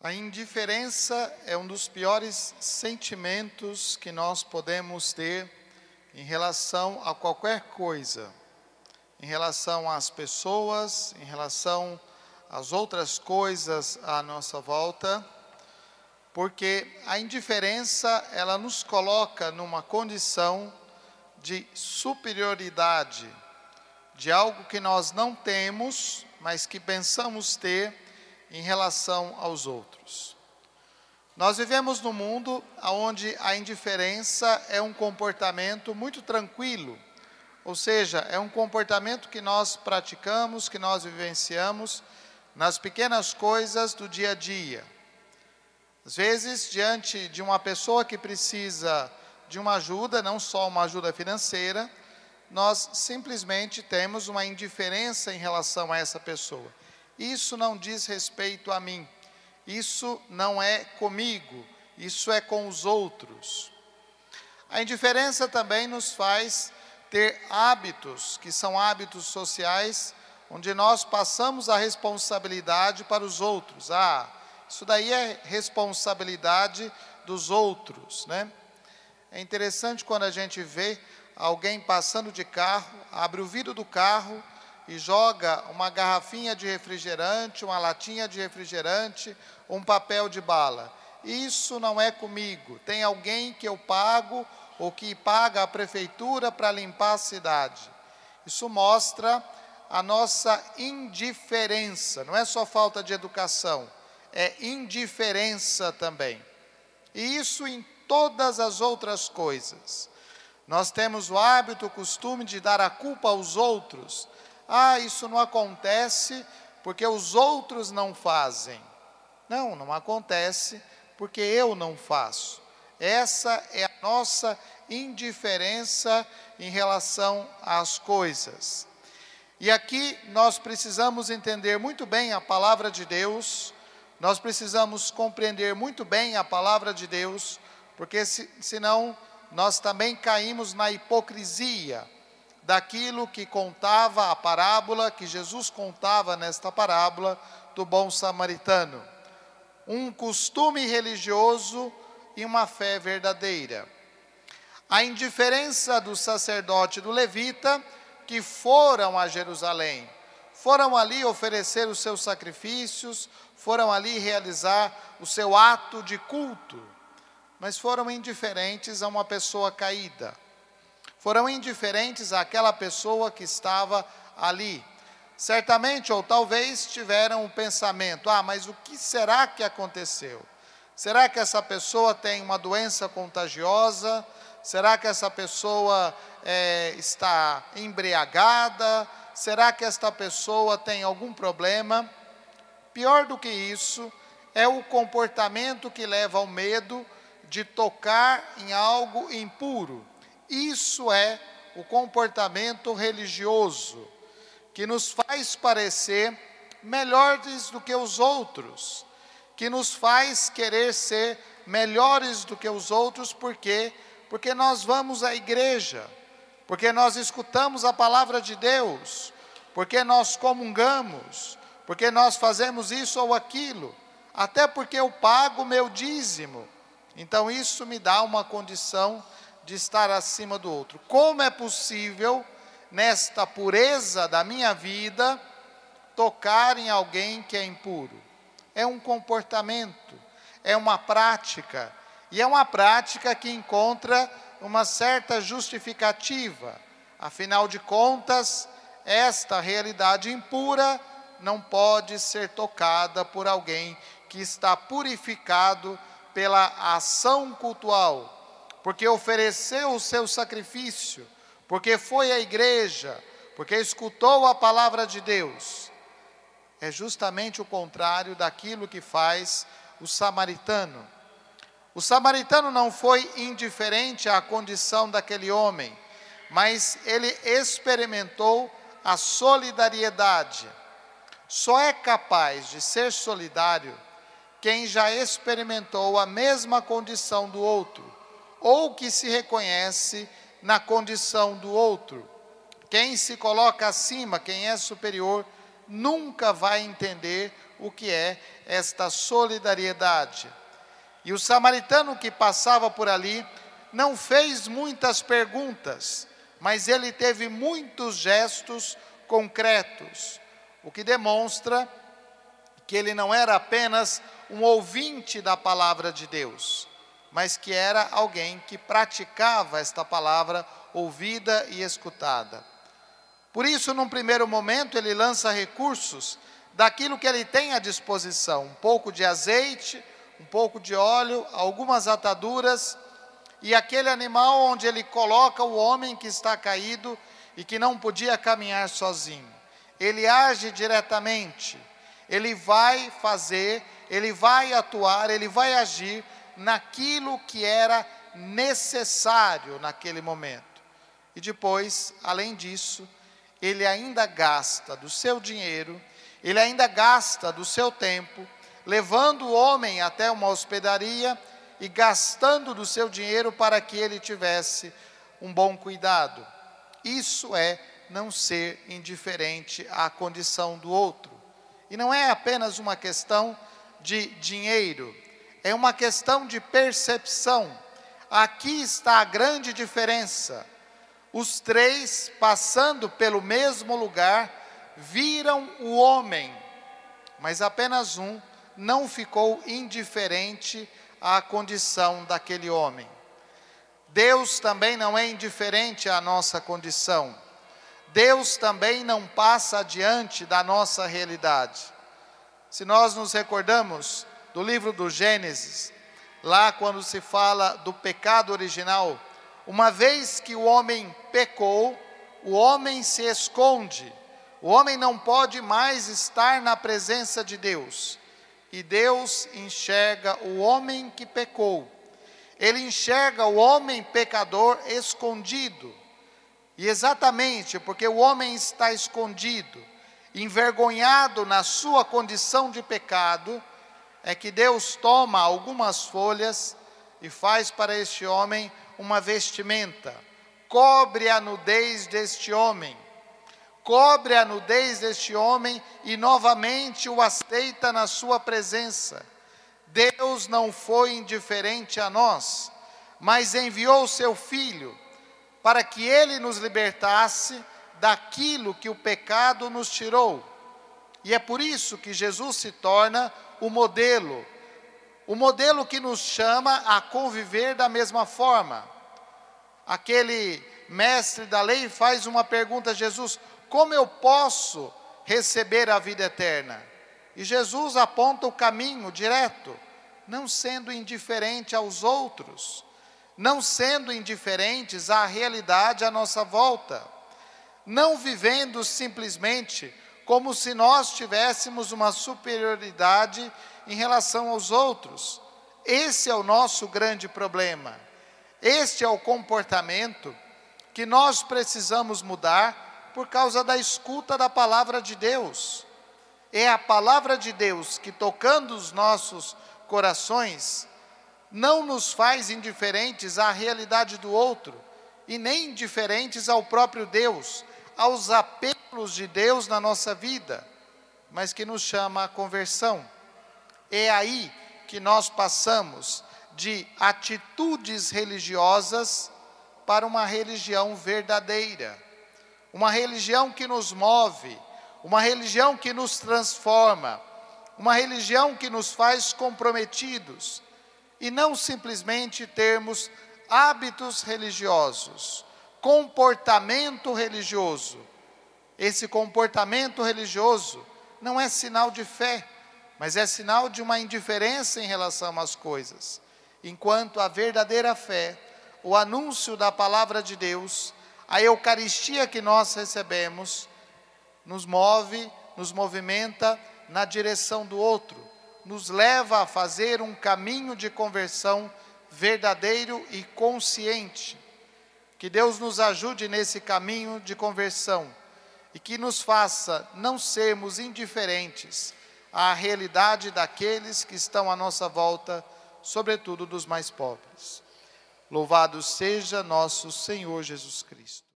A indiferença é um dos piores sentimentos que nós podemos ter em relação a qualquer coisa, em relação às pessoas, em relação às outras coisas à nossa volta, porque a indiferença, ela nos coloca numa condição de superioridade, de algo que nós não temos, mas que pensamos ter em relação aos outros. Nós vivemos num mundo onde a indiferença é um comportamento muito tranquilo, ou seja, é um comportamento que nós praticamos, que nós vivenciamos nas pequenas coisas do dia a dia. Às vezes, diante de uma pessoa que precisa de uma ajuda, não só uma ajuda financeira, nós simplesmente temos uma indiferença em relação a essa pessoa. Isso não diz respeito a mim, isso não é comigo, isso é com os outros. A indiferença também nos faz ter hábitos, que são hábitos sociais, onde nós passamos a responsabilidade para os outros. Isso daí é responsabilidade dos outros, né? É interessante quando a gente vê alguém passando de carro, abre o vidro do carro e joga uma garrafinha de refrigerante, uma latinha de refrigerante, um papel de bala. Isso não é comigo. Tem alguém que eu pago ou que paga a prefeitura para limpar a cidade. Isso mostra a nossa indiferença. Não é só falta de educação, é indiferença também. E isso em todas as outras coisas. Nós temos o hábito, o costume de dar a culpa aos outros. Isso não acontece porque os outros não fazem. Não acontece porque eu não faço. Essa é a nossa indiferença em relação às coisas. E aqui nós precisamos entender muito bem a palavra de Deus, nós precisamos compreender muito bem a palavra de Deus, porque senão nós também caímos na hipocrisia daquilo que contava a parábola, que Jesus contava nesta parábola do bom samaritano. Um costume religioso e uma fé verdadeira. A indiferença do sacerdote e do levita que foram a Jerusalém, foram ali oferecer os seus sacrifícios, foram ali realizar o seu ato de culto, mas foram indiferentes a uma pessoa caída. Foram indiferentes àquela pessoa que estava ali. Certamente, ou talvez, tiveram um pensamento: mas o que será que aconteceu? Será que essa pessoa tem uma doença contagiosa? Será que essa pessoa está embriagada? Será que esta pessoa tem algum problema? Pior do que isso, é o comportamento que leva ao medo de tocar em algo impuro. Isso é o comportamento religioso, que nos faz parecer melhores do que os outros, que nos faz querer ser melhores do que os outros, porque nós vamos à igreja, porque nós escutamos a palavra de Deus, porque nós comungamos, porque nós fazemos isso ou aquilo, até porque eu pago o meu dízimo. Então isso me dá uma condição de estar acima do outro. Como é possível, nesta pureza da minha vida, tocar em alguém que é impuro? É um comportamento, é uma prática, e é uma prática que encontra uma certa justificativa. Afinal de contas, esta realidade impura não pode ser tocada por alguém que está purificado pela ação cultual, porque ofereceu o seu sacrifício, porque foi à igreja, porque escutou a palavra de Deus. É justamente o contrário daquilo que faz o samaritano. O samaritano não foi indiferente à condição daquele homem, mas ele experimentou a solidariedade. Só é capaz de ser solidário quem já experimentou a mesma condição do outro, ou que se reconhece na condição do outro. Quem se coloca acima, quem é superior, nunca vai entender o que é esta solidariedade. E o samaritano que passava por ali não fez muitas perguntas, mas ele teve muitos gestos concretos, o que demonstra que ele não era apenas um ouvinte da palavra de Deus, mas que era alguém que praticava esta palavra ouvida e escutada. Por isso, num primeiro momento, ele lança recursos daquilo que ele tem à disposição, um pouco de azeite, um pouco de óleo, algumas ataduras, e aquele animal onde ele coloca o homem que está caído e que não podia caminhar sozinho. Ele age diretamente, ele vai fazer, ele vai atuar, ele vai agir naquilo que era necessário naquele momento. E depois, além disso, ele ainda gasta do seu dinheiro, ele ainda gasta do seu tempo, levando o homem até uma hospedaria e gastando do seu dinheiro para que ele tivesse um bom cuidado. Isso é não ser indiferente à condição do outro. E não é apenas uma questão de dinheiro, é uma questão de percepção. Aqui está a grande diferença. Os três, passando pelo mesmo lugar, viram o homem, mas apenas um não ficou indiferente à condição daquele homem. Deus também não é indiferente à nossa condição. Deus também não passa adiante da nossa realidade. Se nós nos recordamos do livro do Gênesis, lá quando se fala do pecado original, uma vez que o homem pecou, o homem se esconde. O homem não pode mais estar na presença de Deus. E Deus enxerga o homem que pecou. Ele enxerga o homem pecador escondido. E exatamente porque o homem está escondido, envergonhado na sua condição de pecado, é que Deus toma algumas folhas e faz para este homem uma vestimenta. Cobre a nudez deste homem. Cobre a nudez deste homem e novamente o aceita na sua presença. Deus não foi indiferente a nós, mas enviou o seu Filho para que ele nos libertasse daquilo que o pecado nos tirou. E é por isso que Jesus se torna o modelo que nos chama a conviver da mesma forma. Aquele mestre da lei faz uma pergunta a Jesus: como eu posso receber a vida eterna? E Jesus aponta o caminho direto, não sendo indiferente aos outros, não sendo indiferentes à realidade à nossa volta, não vivendo simplesmente como se nós tivéssemos uma superioridade em relação aos outros. Esse é o nosso grande problema. Este é o comportamento que nós precisamos mudar por causa da escuta da palavra de Deus. É a palavra de Deus que, tocando os nossos corações, não nos faz indiferentes à realidade do outro, e nem indiferentes ao próprio Deus, aos apelos de Deus na nossa vida, mas que nos chama à conversão. É aí que nós passamos de atitudes religiosas para uma religião verdadeira, uma religião que nos move, uma religião que nos transforma, uma religião que nos faz comprometidos, e não simplesmente termos hábitos religiosos, comportamento religioso. Esse comportamento religioso não é sinal de fé, mas é sinal de uma indiferença em relação às coisas. Enquanto a verdadeira fé, o anúncio da palavra de Deus, a Eucaristia que nós recebemos, nos move, nos movimenta na direção do outro, nos leva a fazer um caminho de conversão verdadeiro e consciente. Que Deus nos ajude nesse caminho de conversão e que nos faça não sermos indiferentes à realidade daqueles que estão à nossa volta, sobretudo dos mais pobres. Louvado seja nosso Senhor Jesus Cristo.